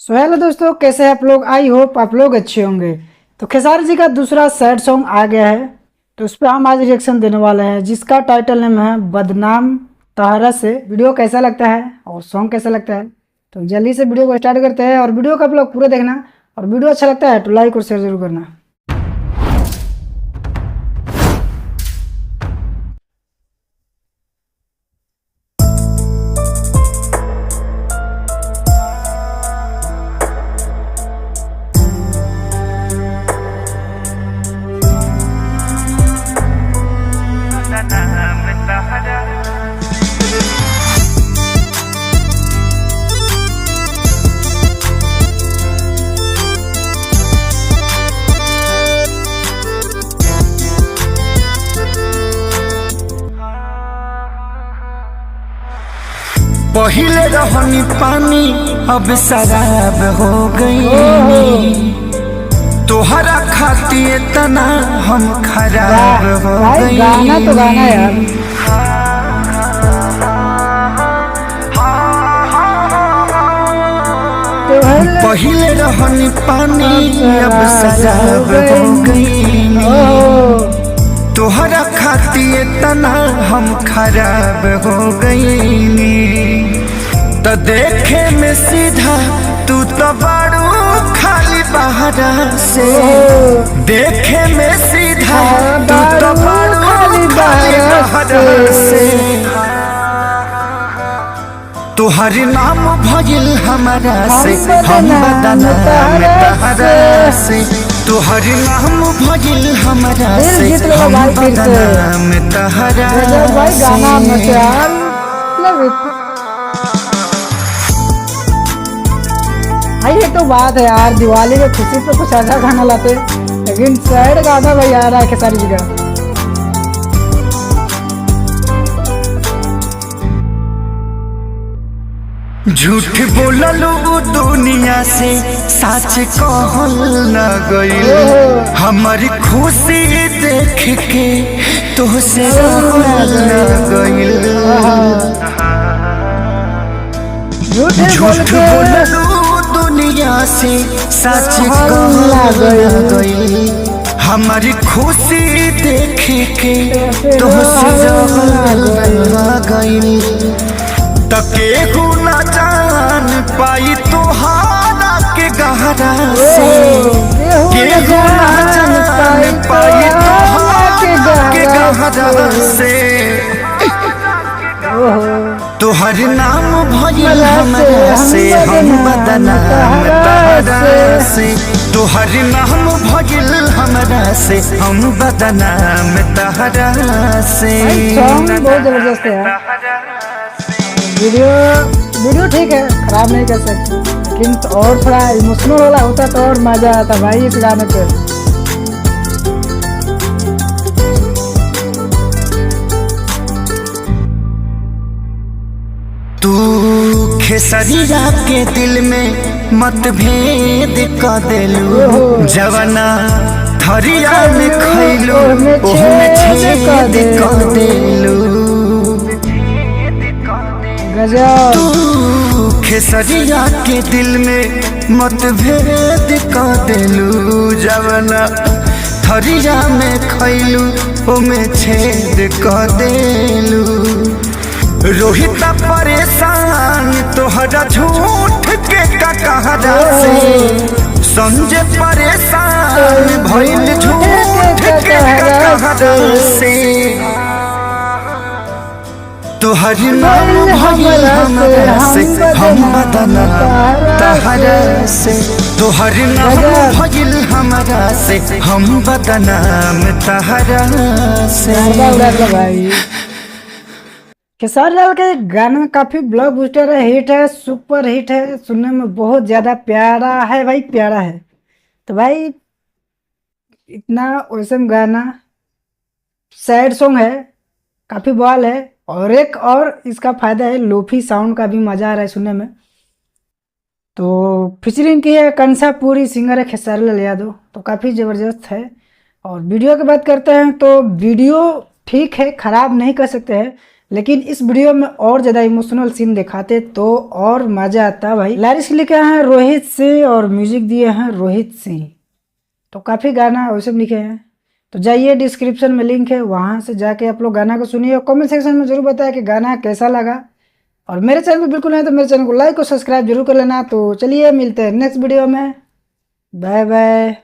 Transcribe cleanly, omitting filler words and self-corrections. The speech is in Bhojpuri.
सो हेलो दोस्तों, कैसे हैं आप लोग। आई होप आप लोग अच्छे होंगे। तो खेसारी जी का दूसरा सैड सॉन्ग आ गया है, तो उस पर हम आज रिएक्शन देने वाले हैं, जिसका टाइटल नेम है बदनाम तहरा से। वीडियो कैसा लगता है और सॉन्ग कैसा लगता है, तो जल्दी से वीडियो को स्टार्ट करते हैं। और वीडियो को आप लोग पूरा देखना, और वीडियो अच्छा लगता है तो लाइक और शेयर जरूर करना। पहिले रहनी पानी अब शराब हो गई। तोहरा खातिर तना हम खराब हो गई। गाना तो गाना यार। पहिले रहनी पानी अब शराब हो गई। तोहरा खातिर तना हम खराब हो गई। तो देखे में सीधा तू तो बड़ू खाली बहरा से। देखे में सीधा तू तो बड़ू खाली बहरा से। तुहर नाम भजिल हमारा से हम बदनाम तहरा से। तुहर नाम भजिल हमारा से हम बदनाम तहरा से। भाई ये तो बात है यार, दिवाली के खुशी पे कुछ अच्छा गाना लाते, लेकिन सैड गाना भाई आ रहा है खेसारी जी का। झूठ बोललू दुनिया से सच कहल न गइल। हमारी खुशी देख के तोहसे रहल न गइल। झूठ बोललू दुनिया से सच कहल न गइल। हमारी खुशी देख के तोहसे रहल न गइल। तके न जान पाई तोहारा के गहरा से। केहू न जान पाई तोहारा के गहरा से। तोहर नाम भजिल हमरा से हम बदनाम तहरा से। तोहर नाम भजिल हमरा से हम बदनाम तहरा से। बहुत जबरदस्त है यार। वीडियो ठीक है, खराब नहीं कर सकते, लेकिन तो और थोड़ा इमोशनल वाला होता तो और मजा आता भाई इस गाने पे। तू खेसरिया के दिल में मतभेद क देलू। जवना थरिया में खैलू ओहमे छेद क देलू। तू खेसरिया के दिल में मतभेद क देलू। जवना थरिया में खैलू ओमे छेद क देलू। रोहित परेशान तोहरा झूठ के कहरा से। संजय परेशान भइल झूठ के कहरा से। तोहर नाम भजिल हमरा से हम बदनाम तहरा से। तोहर नाम भजिल हमरा से हम बदनाम तहरा से। खेसारी लाल का गाना काफी ब्लॉकबस्टर है, हिट है, सुपर हिट है, सुनने में बहुत ज्यादा प्यारा है भाई, प्यारा है। तो भाई इतना औसम गाना, सैड सॉन्ग है, काफी बवाल है। और एक और इसका फायदा है, लोफी साउंड का भी मजा आ रहा है सुनने में। तो फीचरिंग की है कंसापुरी, सिंगर है खेसारी लाल यादव, तो काफ़ी ज़बरदस्त है। और वीडियो की बात करते हैं तो वीडियो ठीक है, ख़राब नहीं कर सकते हैं, लेकिन इस वीडियो में और ज़्यादा इमोशनल सीन दिखाते तो और मज़ा आता भाई। लिरिक्स लिखे हैं रोहित सिंह और म्यूजिक दिए हैं रोहित सिंह, तो काफ़ी गाना वैसे भी लिखे हैं। तो जाइए, डिस्क्रिप्शन में लिंक है, वहाँ से जाके आप लोग गाना को सुनिए और कमेंट सेक्शन में जरूर बताएं कि गाना कैसा लगा। और मेरे चैनल पर बिल्कुल नहीं तो मेरे चैनल को लाइक और सब्सक्राइब जरूर कर लेना। तो चलिए मिलते हैं नेक्स्ट वीडियो में, बाय बाय।